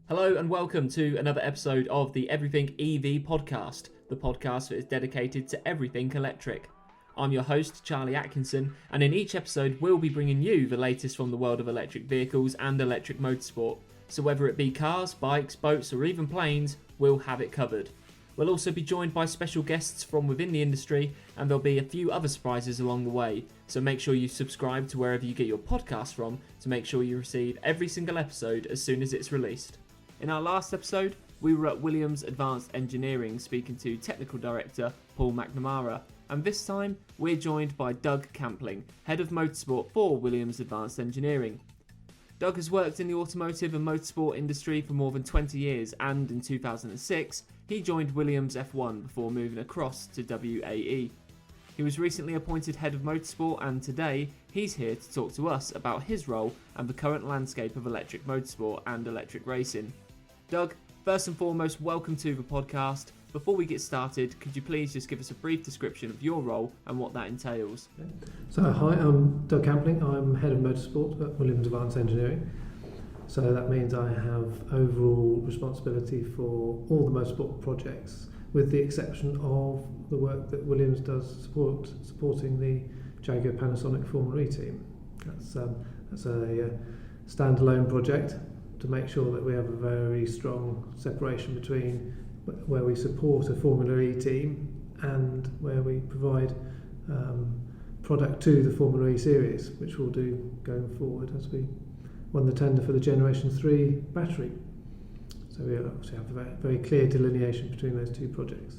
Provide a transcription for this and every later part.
Hello and welcome to another episode of the Everything EV podcast, the podcast that is dedicated to everything electric. I'm your host, Charlie Atkinson, and in each episode we'll be bringing you the latest from the world of electric vehicles and electric motorsport. So whether it be cars, bikes, boats or even planes, we'll have it covered. We'll also be joined by special guests from within the industry, and there'll be a few other surprises along the way. So make sure you subscribe to wherever you get your podcast from to make sure you receive every single episode as soon as it's released. In our last episode, we were at Williams Advanced Engineering speaking to Technical Director Paul McNamara, and this time we're joined by Doug Campling, Head of Motorsport for Williams Advanced Engineering. Doug has worked in the automotive and motorsport industry for more than 20 years, and in 2006 he joined Williams F1 before moving across to WAE. He was recently appointed Head of Motorsport, and today he's here to talk to us about his role and the current landscape of electric motorsport and electric racing. Doug, first and foremost, welcome to the podcast. Before we get started, could you please just give us a brief description of your role and what that entails? So, hi, I'm Doug Campling. I'm Head of Motorsport at Williams Advanced Engineering. So that means I have overall responsibility for all the motorsport projects, with the exception of the work that Williams does supporting the Jaguar Panasonic Formula E team. That's a standalone project to make sure that we have a very strong separation between where we support a Formula E team and where we provide product to the Formula E series, which we'll do going forward as we won the tender for the Generation 3 battery. So we obviously have a very clear delineation between those two projects.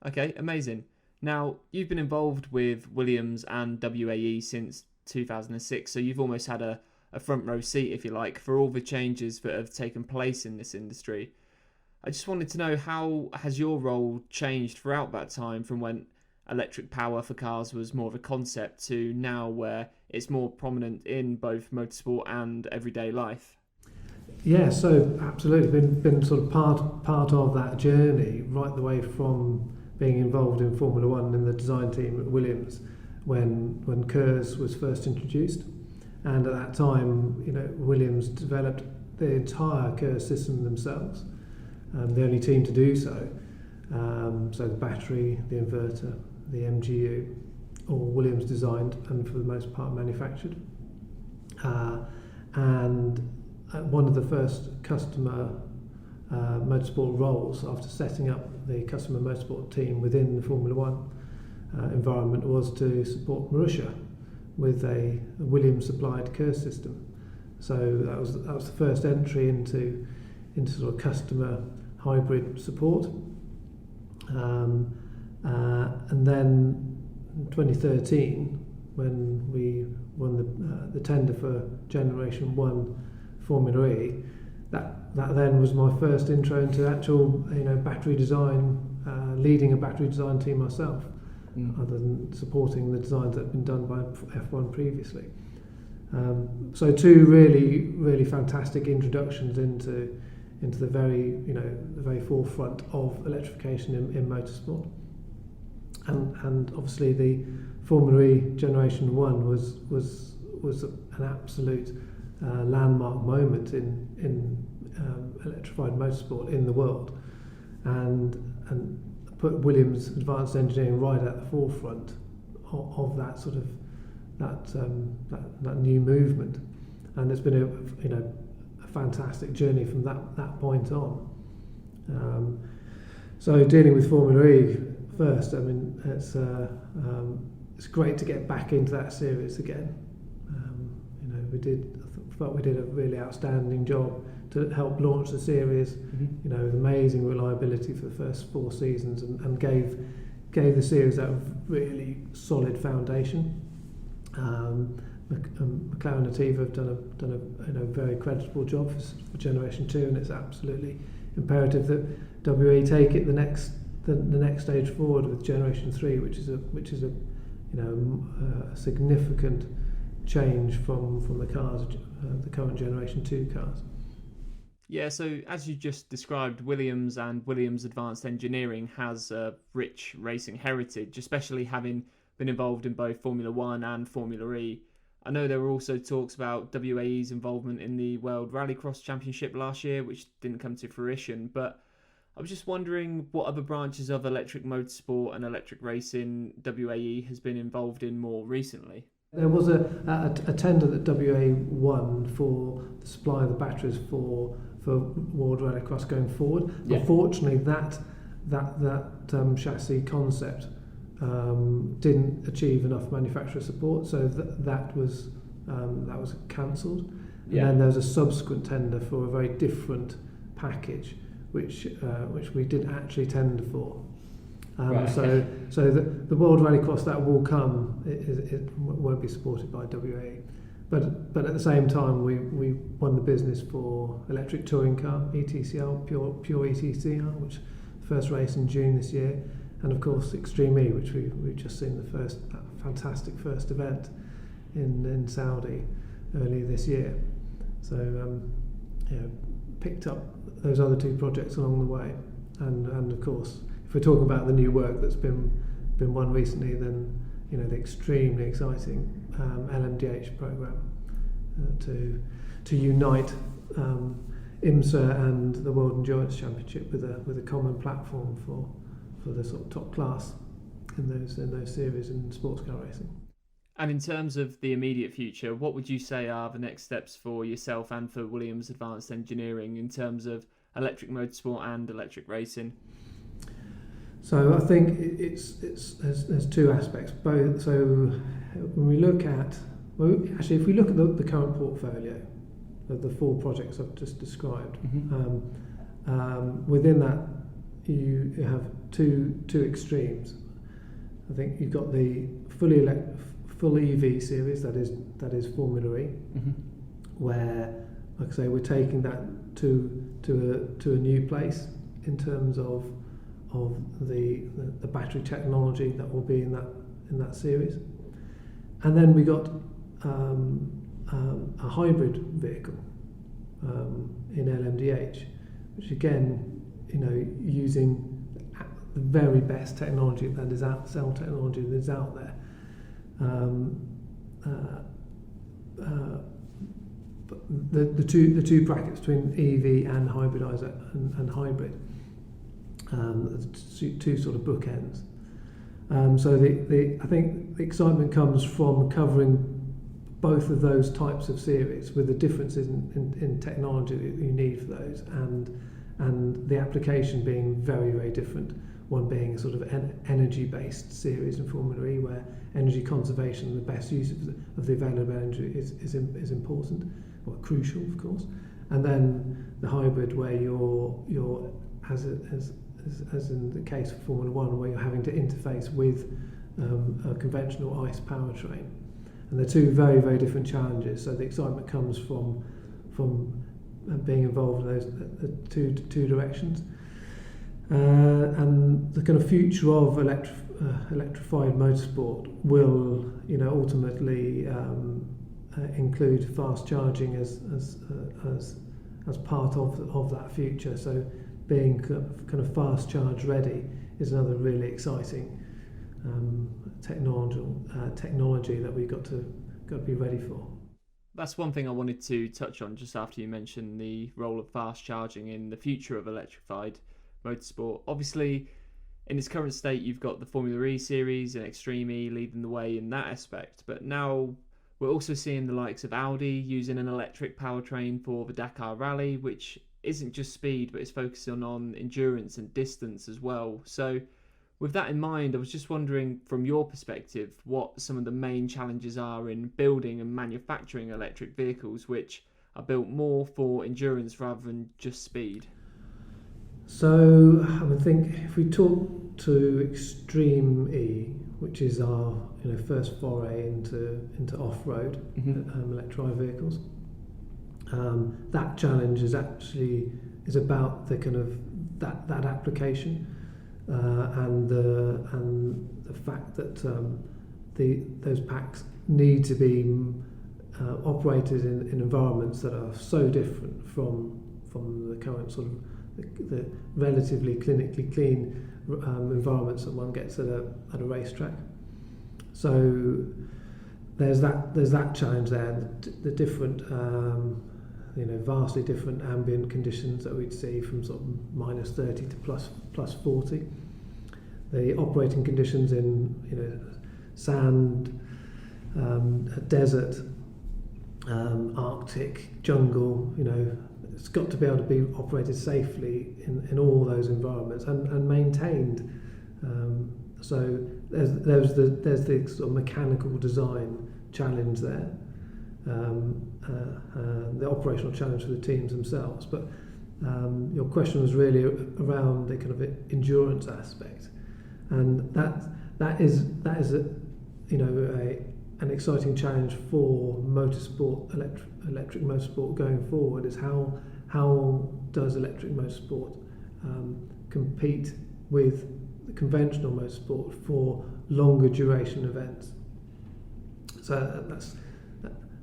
Okay, amazing. Now, you've been involved with Williams and WAE since 2006, so you've almost had a front row seat, if you like, for all the changes that have taken place in this industry. I just wanted to know, how has your role changed throughout that time, from when electric power for cars was more of a concept to now where it's more prominent in both motorsport and everyday life? Yeah, so absolutely been sort of part of that journey right the way from being involved in Formula One in the design team at Williams when KERS was first introduced. And at that time, Williams developed the entire KERS system themselves, the only team to do so. So the battery, the inverter, the MGU, all Williams designed and for the most part manufactured. And one of the first customer motorsport roles after setting up the customer motorsport team within the Formula One environment was to support Marussia with a Williams supplied KERS system. So that was the first entry into sort of customer hybrid support. And then in 2013, when we won the tender for Generation 1 Formula E, that then was my first intro into actual battery design, leading a battery design team myself. Other than supporting the designs that have been done by F1 previously. So two really fantastic introductions into the very forefront of electrification in motorsport. And obviously the Formula E Generation 1 was an absolute landmark moment in electrified motorsport in the world, and put Williams Advanced Engineering right at the forefront of that sort of that new movement, and it's been a fantastic journey from that point on. So dealing with Formula E first, I mean it's great to get back into that series again. I felt we did a really outstanding job to help launch the series, with amazing reliability for the first 4 seasons, and gave the series that really solid foundation. McLaren and Tiva have done a very creditable job for Generation 2, and it's absolutely imperative that WE take it the next stage forward with Generation 3, which is a significant change from the cars, the current Generation 2 cars. Yeah, so as you just described, Williams and Williams Advanced Engineering has a rich racing heritage, especially having been involved in both Formula One and Formula E. I know there were also talks about WAE's involvement in the World Rallycross Championship last year, which didn't come to fruition, but I was just wondering what other branches of electric motorsport and electric racing WAE has been involved in more recently. There was a tender that WA won for the supply of the batteries for World Rallycross going forward. Yeah. Unfortunately, that chassis concept didn't achieve enough manufacturer support, so that was cancelled. Yeah. And then there was a subsequent tender for a very different package, which we didn't actually tender for. Right. So the World Rallycross that will come, it won't be supported by WA, but at the same time we won the business for electric touring car ETCR, pure ETCR, which first race in June this year, and of course Extreme E, which we've just seen that fantastic first event in Saudi earlier this year. So picked up those other two projects along the way, and of course, if we're talking about the new work that's been won recently, then the extremely exciting LMDH program to unite IMSA and the World Endurance Championship with a common platform for the sort of top class in those series in sports car racing. And in terms of the immediate future, what would you say are the next steps for yourself and for Williams Advanced Engineering in terms of electric motorsport and electric racing? So I think there's two aspects. Both. So when we look at, if we look at the current portfolio of the four projects I've just described, within that you have two extremes. I think you've got the full EV series, that is Formula E, where, like I say, we're taking that to a new place in terms of the battery technology that will be in that series. And then we got a hybrid vehicle in LMDH, which again, using the very best technology that is cell technology that is out there. But the two brackets between EV and hybridizer and hybrid. Two sort of bookends. So I think the excitement comes from covering both of those types of series with the differences in technology that you need for those, and the application being very, very different. One being a sort of energy-based series in Formula E, where energy conservation and the best use of the available energy is important, or crucial, of course. And then the hybrid, where you're as in the case of Formula One, where you're having to interface with a conventional ICE powertrain. And they're two very, very different challenges. So the excitement comes from being involved in those two directions. And the kind of future of electrified motorsport will, ultimately include fast charging as part of that future. So being kind of fast charge ready is another really exciting technology that we've got to be ready for. That's one thing I wanted to touch on just after you mentioned the role of fast charging in the future of electrified motorsport. Obviously, in its current state, you've got the Formula E series and Extreme E leading the way in that aspect, but now we're also seeing the likes of Audi using an electric powertrain for the Dakar Rally, which isn't just speed, but it's focusing on endurance and distance as well. So with that in mind, I was just wondering, from your perspective, what some of the main challenges are in building and manufacturing electric vehicles which are built more for endurance rather than just speed. So I think if we talk to Extreme E, which is our first foray into off-road electrified vehicles, that challenge is about the kind of that application and the fact that those packs need to be operated in environments that are so different from the current sort of the relatively clinically clean environments that one gets at a racetrack. So there's that challenge there. The different, vastly different ambient conditions that we'd see from sort of -30 to plus 40. The operating conditions in sand, desert, Arctic, jungle. It's got to be able to be operated safely in all those environments and maintained. So there's the sort of mechanical design challenge there, the operational challenge for the teams themselves. But your question was really around the kind of endurance aspect, and that is an exciting challenge for motorsport, electric motorsport going forward. Is how does electric motorsport compete with the conventional motorsport for longer duration events? So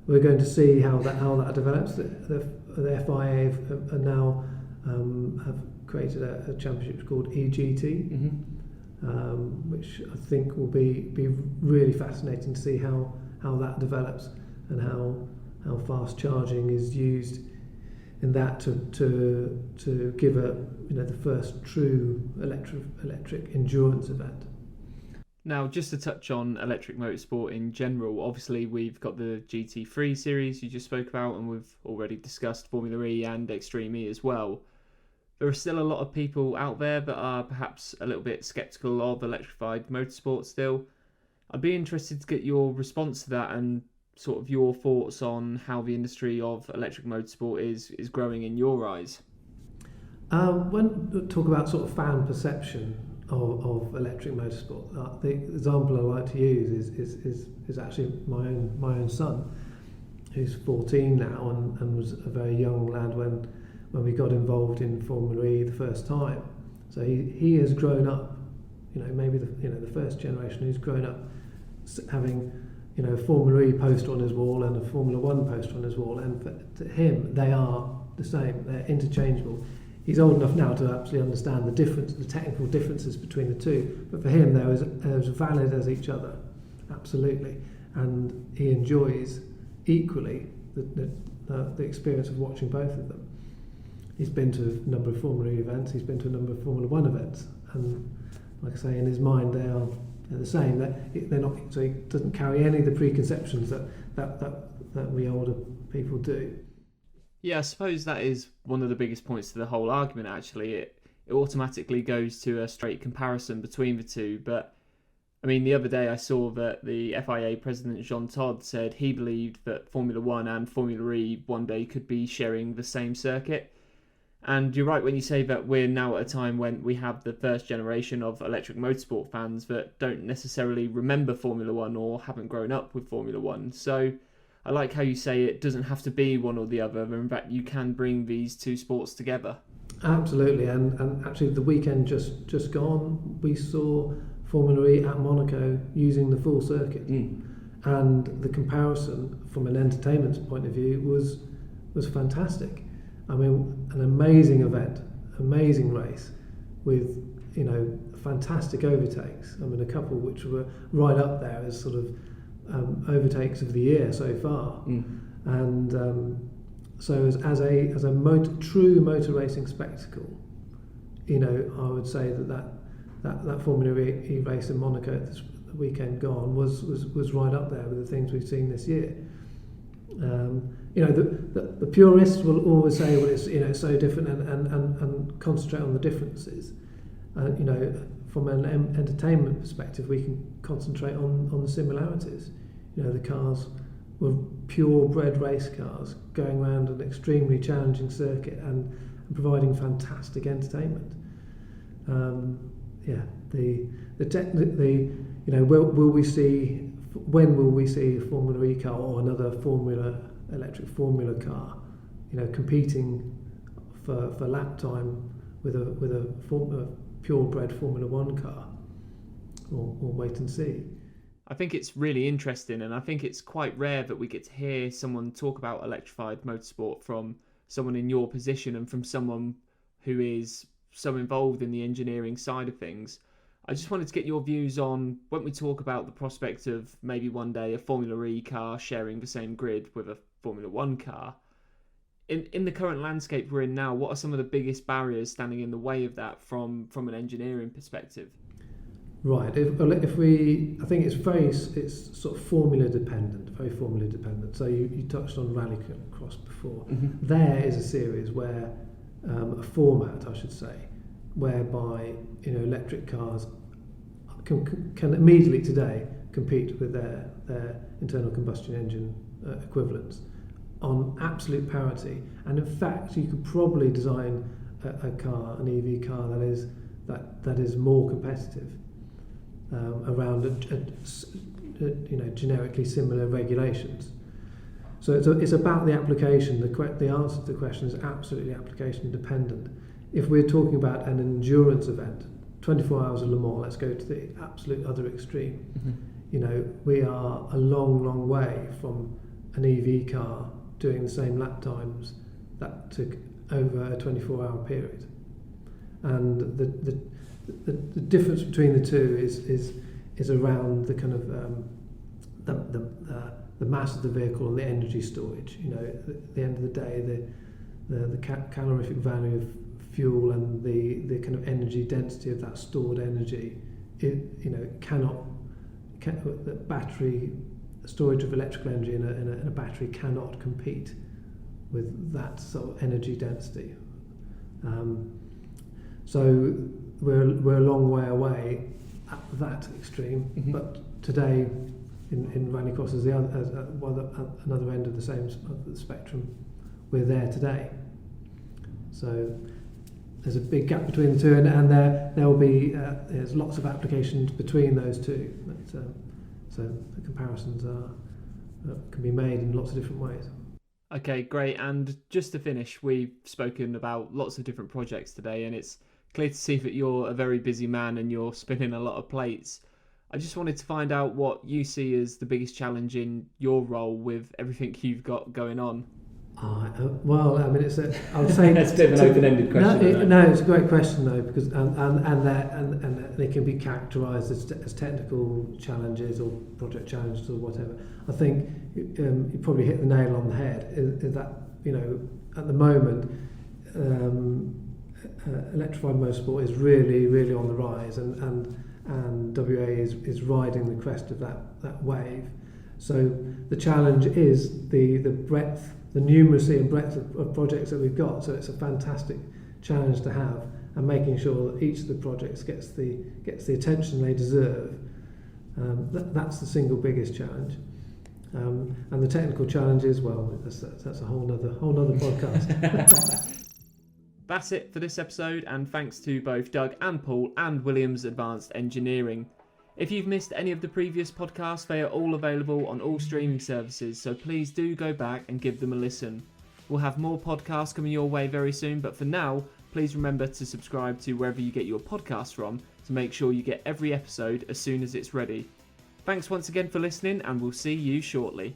we're going to see how that develops. The FIA have now have created a championship called EGT, which I think will be really fascinating to see how that develops and how fast charging is used in that to give the first true electric endurance event. Now, just to touch on electric motorsport in general, obviously we've got the GT3 series you just spoke about, and we've already discussed Formula E and Extreme E as well. There are still a lot of people out there that are perhaps a little bit sceptical of electrified motorsport still. I'd be interested to get your response to that and sort of your thoughts on how the industry of electric motorsport is growing in your eyes. When we talk about sort of fan perception of electric motorsport, the example I like to use is actually my own son, who's 14 now and was a very young lad when we got involved in Formula E the first time. So he has grown up, maybe the first generation who's grown up having a Formula E poster on his wall and a Formula 1 poster on his wall, and to him they are the same, they're interchangeable. He's old enough now to actually understand the technical differences between the two, but for him they're as valid as each other, absolutely, and he enjoys equally the experience of watching both of them. He's been to a number of Formula E events, he's been to a number of Formula 1 events, and like I say, in his mind they're the same. They're not, so he doesn't carry any of the preconceptions that we older people do. Yeah, I suppose that is one of the biggest points to the whole argument, actually. It automatically goes to a straight comparison between the two. But, I mean, the other day I saw that the FIA president, Jean Todt, said he believed that Formula 1 and Formula E one day could be sharing the same circuit. And you're right when you say that we're now at a time when we have the first generation of electric motorsport fans that don't necessarily remember Formula 1 or haven't grown up with Formula 1. So I like how you say it doesn't have to be one or the other. In fact, you can bring these two sports together. Absolutely, and actually the weekend just gone, we saw Formula E at Monaco using the full circuit. And the comparison from an entertainment point of view was fantastic. I mean, an amazing event, amazing race with, fantastic overtakes. I mean, a couple which were right up there as sort of overtakes of the year so far. And so as a true motor racing spectacle, I would say that Formula E race in Monaco this weekend gone was right up there with the things we've seen this year. The purists will always say, well, it's so different, and concentrate on the differences. From an entertainment perspective, we can concentrate on the similarities. The cars were purebred race cars going around an extremely challenging circuit and providing fantastic entertainment. When will we see a Formula E car or another electric Formula car, competing for lap time with a purebred Formula 1 car? We'll wait and see. I think it's really interesting, and I think it's quite rare that we get to hear someone talk about electrified motorsport from someone in your position and from someone who is so involved in the engineering side of things. I just wanted to get your views on when we talk about the prospect of maybe one day a Formula E car sharing the same grid with a Formula One car. In the current landscape we're in now, what are some of the biggest barriers standing in the way of that from an engineering perspective? Right. I think it's sort of formula dependent, very formula dependent. So you touched on rallycross before. Mm-hmm. There is a series where a format, I should say, whereby electric cars can immediately today compete with their internal combustion engine equivalents on absolute parity. And in fact, you could probably design an EV car that is more competitive. Around generically similar regulations. So it's about the application. The answer to the question is absolutely application dependent. If we're talking about an endurance event, 24 hours of Le Mans, let's go to the absolute other extreme. Mm-hmm. We are a long way from an EV car doing the same lap times that took over a 24-hour period. And the difference between the two is around the kind of the mass of the vehicle and the energy storage. At the end of the day, the calorific value of fuel and the kind of energy density of that stored energy, the battery storage of electrical energy in a battery cannot compete with that sort of energy density. So we're a long way away at that extreme, mm-hmm. But today in rallycross as another end of the same spectrum, we're there today. So there's a big gap between the two, and there will be there's lots of applications between those two. But, so the comparisons can be made in lots of different ways. Okay, great. And just to finish, we've spoken about lots of different projects today, and it's clear to see that you're a very busy man and you're spinning a lot of plates. I just wanted to find out what you see as the biggest challenge in your role with everything you've got going on. Well, I mean, I would say it's a bit of an open-ended question. No, it's a great question though, because and they can be characterised as technical challenges or project challenges or whatever. I think you probably hit the nail on the head. Is that at the moment, electrified motorsport is really on the rise, and WA is riding the crest of that wave. So the challenge is the breadth, the numeracy and breadth of projects that we've got. So it's a fantastic challenge to have, and making sure that each of the projects gets the attention they deserve. That's the single biggest challenge. And the technical challenges, well, that's a whole nother podcast. That's it for this episode, and thanks to both Doug and Paul and Williams Advanced Engineering. If you've missed any of the previous podcasts, they are all available on all streaming services, so please do go back and give them a listen. We'll have more podcasts coming your way very soon, but for now, please remember to subscribe to wherever you get your podcasts from to make sure you get every episode as soon as it's ready. Thanks once again for listening, and we'll see you shortly.